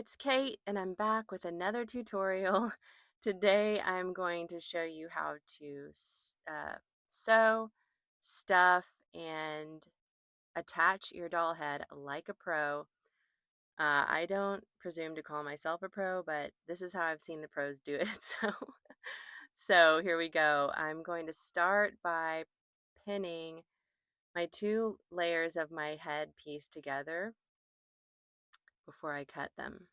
it's Kate and I'm back with another tutorial. Today I'm going to show you how to sew, stuff, and attach your doll head like a pro. I don't presume to call myself a pro, but this is how I've seen the pros do it. So here we go. I'm going to start by pinning my two layers of my head piece together before I cut them.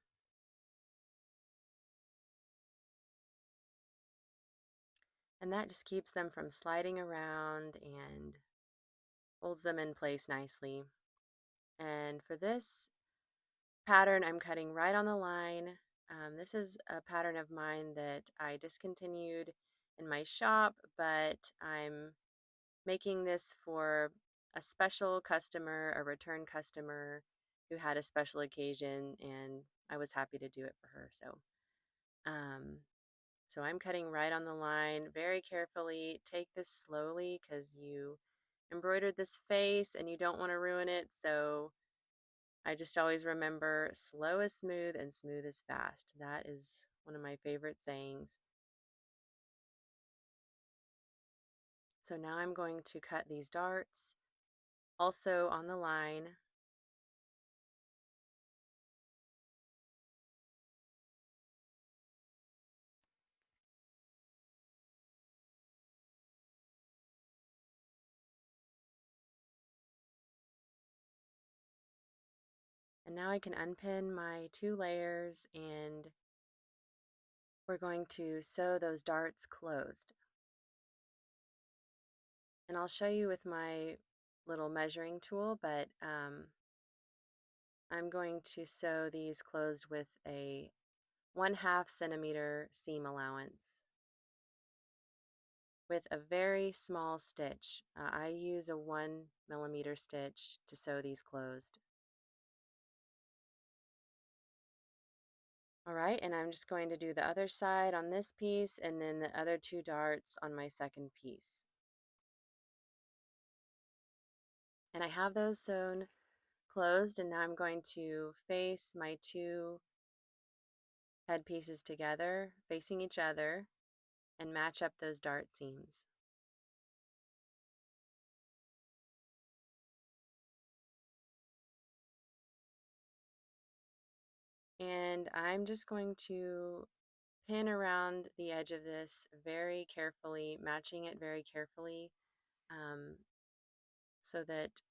And that just keeps them from sliding around and holds them in place nicely. And for this pattern, I'm cutting right on the line. This is a pattern of mine that I discontinued in my shop, but I'm making this for a special customer, a return customer who had a special occasion, and I was happy to do it for her. Um, So I'm cutting right on the line very carefully. Take this slowly because you embroidered this face and you don't want to ruin it. So I just always remember slow is smooth and smooth is fast. That is one of my favorite sayings. So now I'm going to cut these darts also on the line. And now I can unpin my two layers and we're going to sew those darts closed. And I'll show you with my little measuring tool, but I'm going to sew these closed with a 1/2 centimeter seam allowance with a very small stitch. I use a 1 millimeter stitch to sew these closed. All right, and I'm just going to do the other side on this piece and then the other two darts on my second piece. And I have those sewn closed, and now I'm going to face my two head pieces together, facing each other, and match up those dart seams. And I'm just going to pin around the edge of this very carefully, matching it very carefully um, so that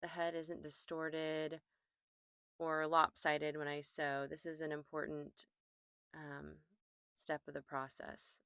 the head isn't distorted or lopsided when I sew. This is an important um, step of the process.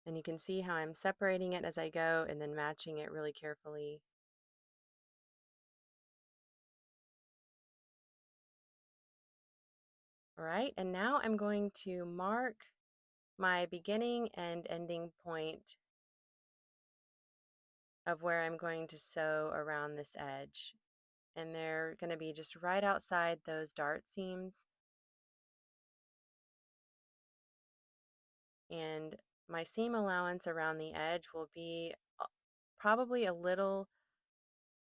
And you can see how I'm separating it as I go and then matching it really carefully. All right, and now I'm going to mark my beginning and ending point of where I'm going to sew around this edge. And they're going to be just right outside those dart seams. And my seam allowance around the edge will be probably a little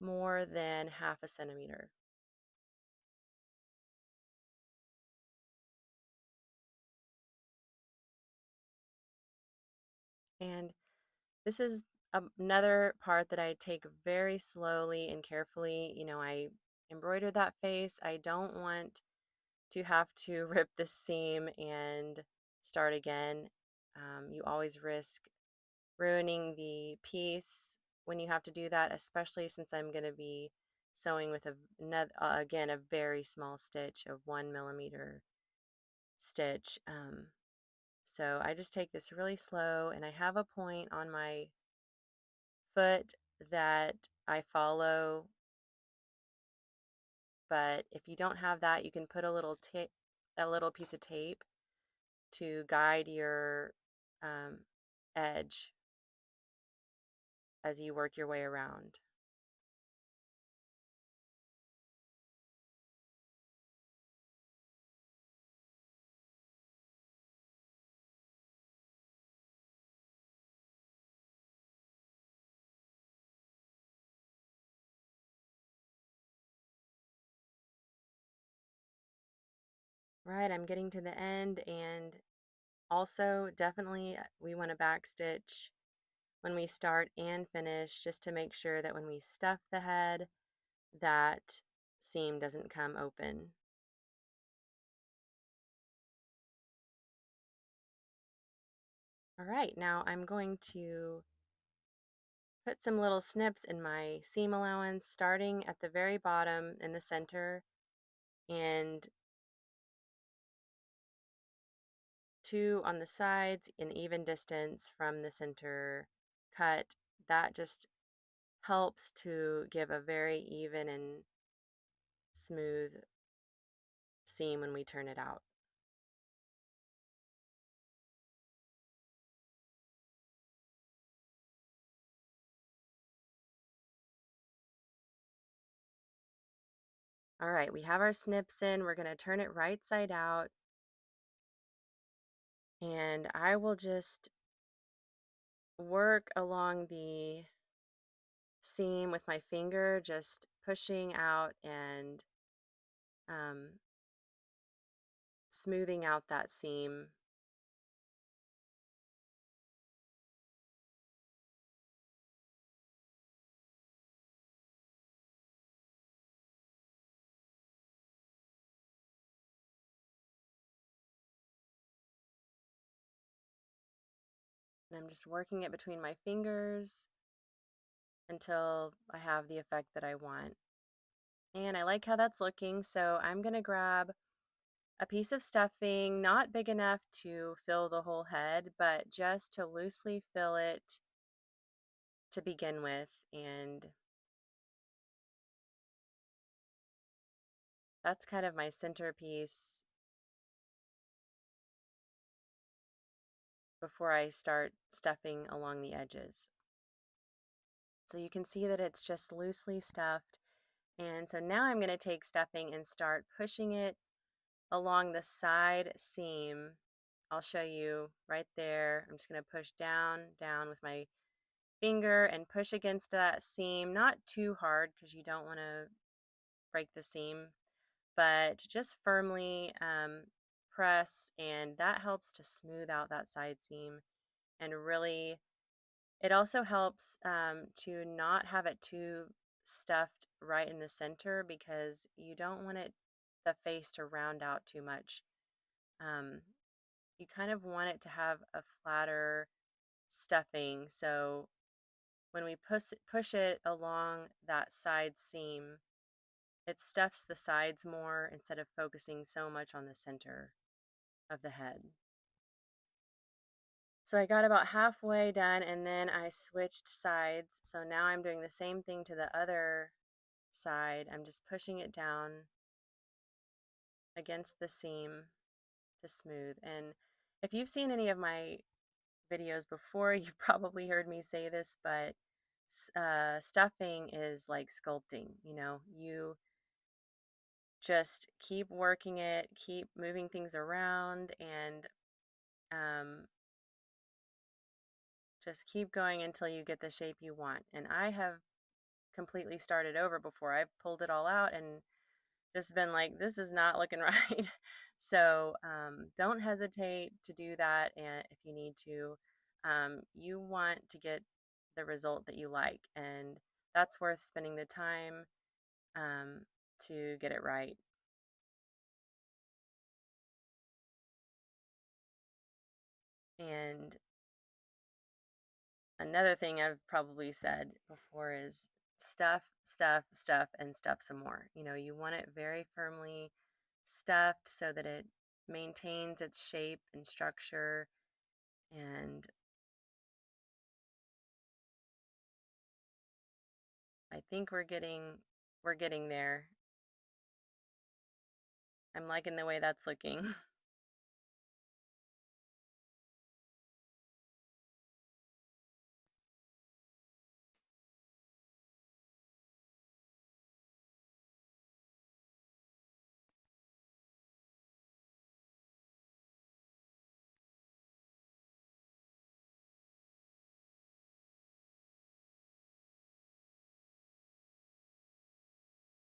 more than 1/2 centimeter. And this is another part that I take very slowly and carefully. You know, I embroidered that face. I don't want to have to rip this seam and start again. You always risk ruining the piece when you have to do that, especially since I'm going to be sewing with again a very small stitch, a 1 millimeter stitch. So I just take this really slow, and I have a point on my foot that I follow, but if you don't have that, you can put a little piece of tape to guide your um, edge as you work your way around. Right, I'm getting to the end, and also definitely we want to backstitch when we start and finish, just to make sure that when we stuff the head, that seam doesn't come open. All right, now I'm going to put some little snips in my seam allowance, starting at the very bottom in the center, and two on the sides in even distance from the center cut. That just helps to give a very even and smooth seam when we turn it out. All right, we have our snips in. We're going to turn it right side out, and I will just work along the seam with my finger, just pushing out and um, smoothing out that seam. And I'm just working it between my fingers until I have the effect that I want. And I like how that's looking, so I'm going to grab a piece of stuffing, not big enough to fill the whole head, but just to loosely fill it to begin with. And that's kind of my centerpiece before I start stuffing along the edges. So you can see that it's just loosely stuffed. And so now I'm going to take stuffing and start pushing it along the side seam. I'll show you right there. I'm just going to push down, down with my finger and push against that seam, not too hard because you don't want to break the seam, but just firmly press, and that helps to smooth out that side seam. And really, it also helps to not have it too stuffed right in the center, because you don't want the face to round out too much. Um, you kind of want it to have a flatter stuffing, so when we push it along that side seam, it stuffs the sides more instead of focusing so much on the center of the head. So I got about halfway done, and then I switched sides. So now I'm doing the same thing to the other side. I'm just pushing it down against the seam to smooth. And if you've seen any of my videos before, you've probably heard me say this, but stuffing is like sculpting. You just keep working it, keep moving things around, and um, just keep going until you get the shape you want. And I have completely started over before. I've pulled it all out and just been like, this is not looking right. So don't hesitate to do that, and if you need to. You want to get the result that you like, and that's worth spending the time um, to get it right. And another thing I've probably said before is stuff, stuff, stuff, and stuff some more. You want it very firmly stuffed so that it maintains its shape and structure. And I think we're getting there. I'm liking the way that's looking.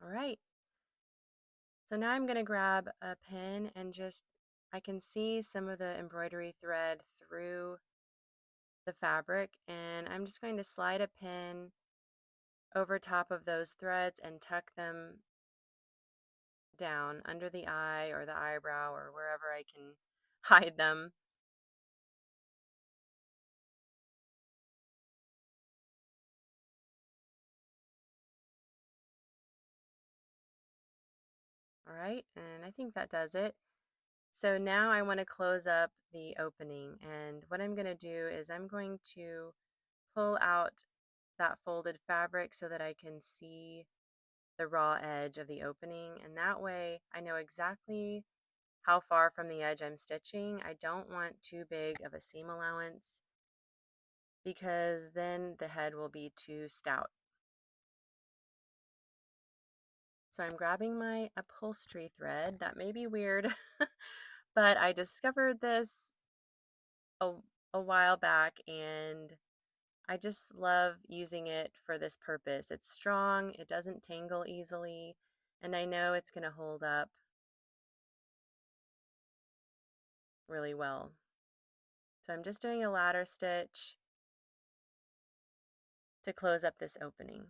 All right. So now I'm going to grab a pin and I can see some of the embroidery thread through the fabric, and I'm just going to slide a pin over top of those threads and tuck them down under the eye or the eyebrow or wherever I can hide them. All right, and I think that does it. So now I want to close up the opening, and what I'm going to do is I'm going to pull out that folded fabric so that I can see the raw edge of the opening, and that way I know exactly how far from the edge I'm stitching. I don't want too big of a seam allowance because then the head will be too stout. So I'm grabbing my upholstery thread. That may be weird, but I discovered this a, a while back, and I just love using it for this purpose. It's strong, it doesn't tangle easily, and I know it's going to hold up really well. So I'm just doing a ladder stitch to close up this opening.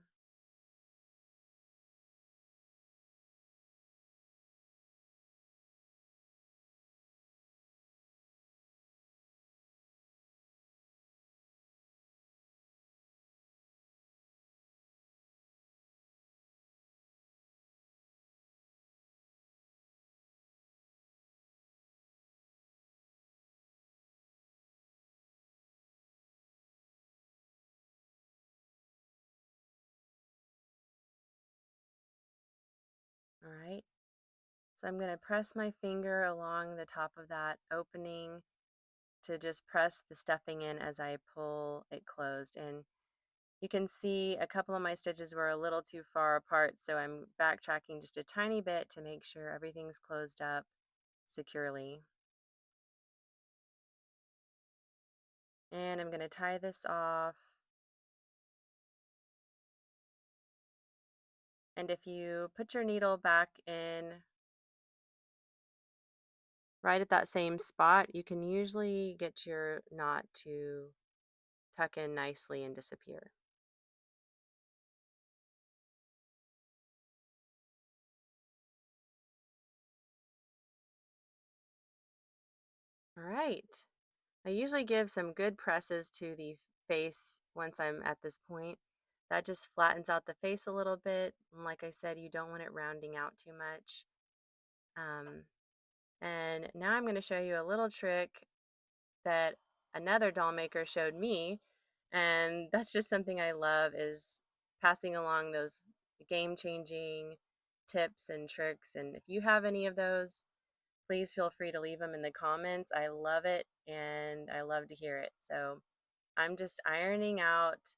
All right. So I'm going to press my finger along the top of that opening to just press the stuffing in as I pull it closed. And you can see a couple of my stitches were a little too far apart, so I'm backtracking just a tiny bit to make sure everything's closed up securely. And I'm going to tie this off. And if you put your needle back in right at that same spot, you can usually get your knot to tuck in nicely and disappear. All right. I usually give some good presses to the face once I'm at this point. That just flattens out the face a little bit. And like I said, you don't want it rounding out too much. Um, and now I'm going to show you a little trick that another doll maker showed me. And that's just something I love, is passing along those game-changing tips and tricks. And if you have any of those, please feel free to leave them in the comments. I love it and I love to hear it. So I'm just ironing out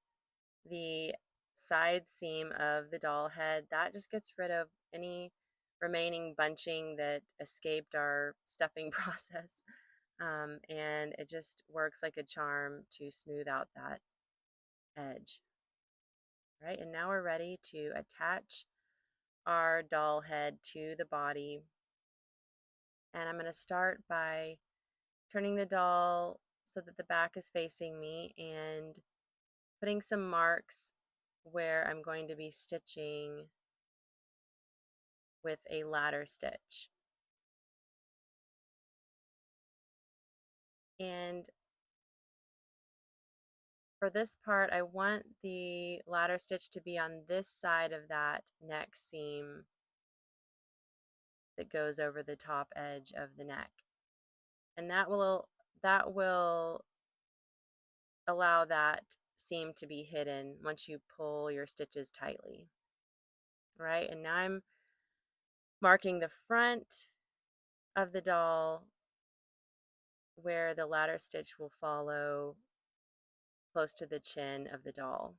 the side seam of the doll head. That just gets rid of any remaining bunching that escaped our stuffing process. And it just works like a charm to smooth out that edge. Right, and now we're ready to attach our doll head to the body. And I'm going to start by turning the doll so that the back is facing me and putting some marks where I'm going to be stitching with a ladder stitch. And for this part, I want the ladder stitch to be on this side of that neck seam that goes over the top edge of the neck. And that will allow that seam to be hidden once you pull your stitches tightly. Right? And now I'm marking the front of the doll where the ladder stitch will follow close to the chin of the doll.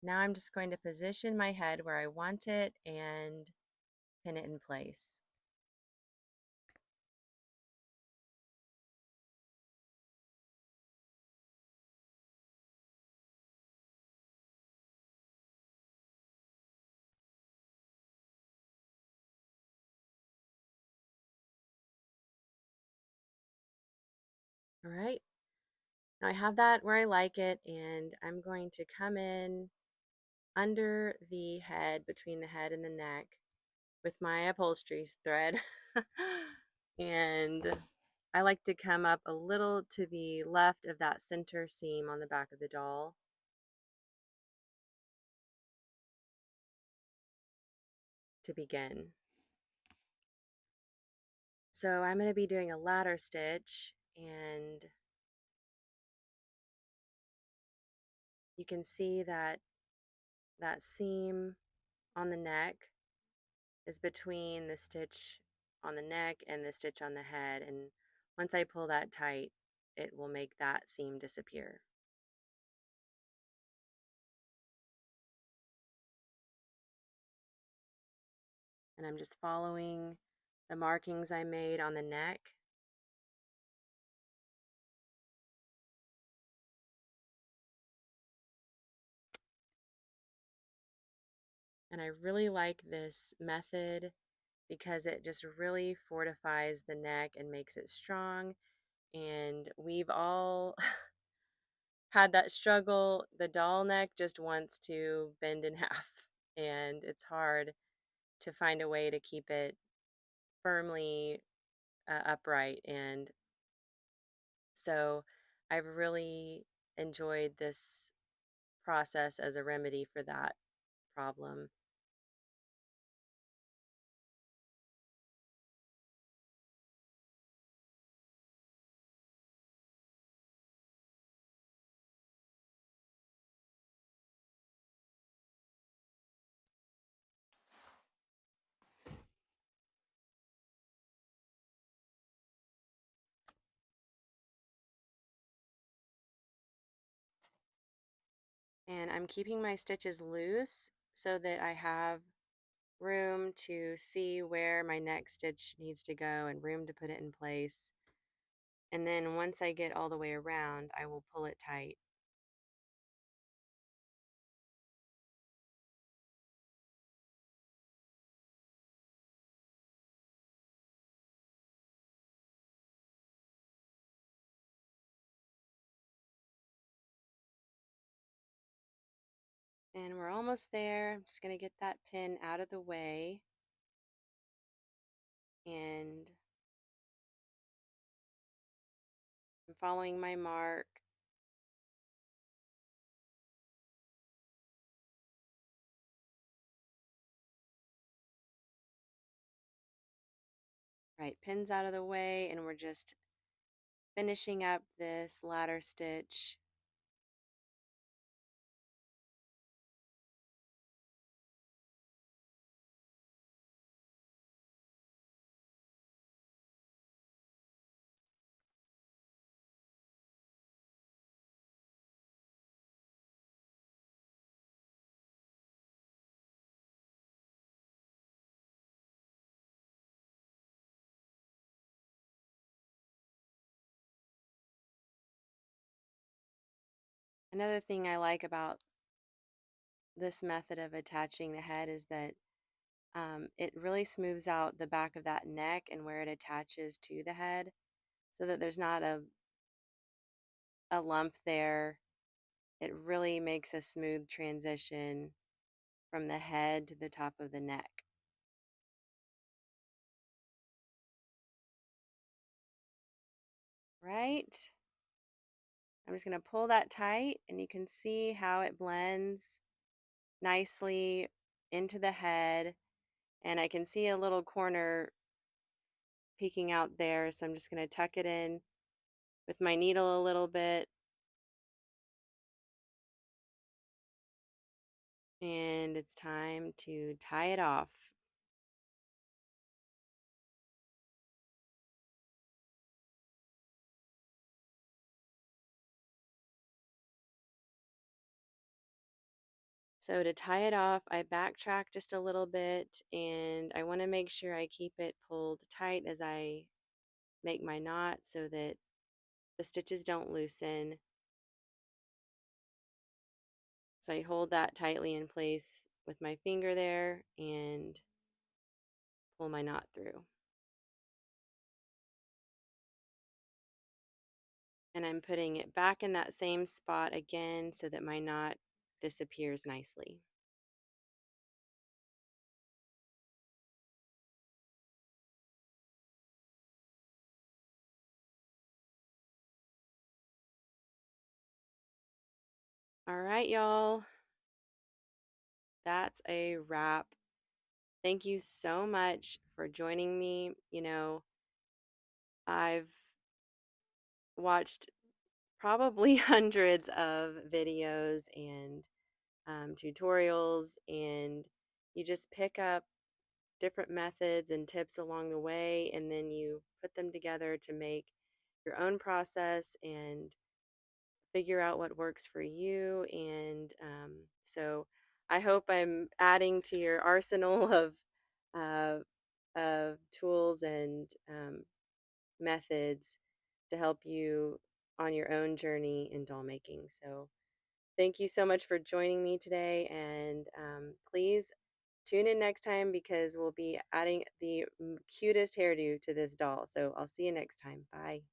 Now I'm just going to position my head where I want it and pin it in place. All right, now I have that where I like it, and I'm going to come in under the head, between the head and the neck, with my upholstery thread. And I like to come up a little to the left of that center seam on the back of the doll to begin. So I'm going to be doing a ladder stitch, and you can see that that seam on the neck is between the stitch on the neck and the stitch on the head, and once I pull that tight, it will make that seam disappear. And I'm just following the markings I made on the neck. And I really like this method because it just really fortifies the neck and makes it strong. And we've all had that struggle. The doll neck just wants to bend in half, and it's hard to find a way to keep it firmly upright. And so I've really enjoyed this process as a remedy for that problem. And I'm keeping my stitches loose so that I have room to see where my next stitch needs to go and room to put it in place. And then once I get all the way around, I will pull it tight. And we're almost there. I'm just going to get that pin out of the way, and I'm following my mark. Right, pins out of the way, and we're just finishing up this ladder stitch. Another thing I like about this method of attaching the head is that it really smooths out the back of that neck and where it attaches to the head so that there's not a lump there. It really makes a smooth transition from the head to the top of the neck. Right? I'm just going to pull that tight, and you can see how it blends nicely into the head. And I can see a little corner peeking out there, so I'm just going to tuck it in with my needle a little bit. And it's time to tie it off. So to tie it off, I backtrack just a little bit, and I want to make sure I keep it pulled tight as I make my knot so that the stitches don't loosen. So I hold that tightly in place with my finger there and pull my knot through. And I'm putting it back in that same spot again so that my knot disappears nicely. All right, y'all. That's a wrap. Thank you so much for joining me. I've watched probably hundreds of videos and tutorials, and you just pick up different methods and tips along the way, and then you put them together to make your own process and figure out what works for you. And so I hope I'm adding to your arsenal uh, of tools and methods to help you on your own journey in doll making. So thank you so much for joining me today. And please tune in next time because we'll be adding the cutest hairdo to this doll. So I'll see you next time. Bye.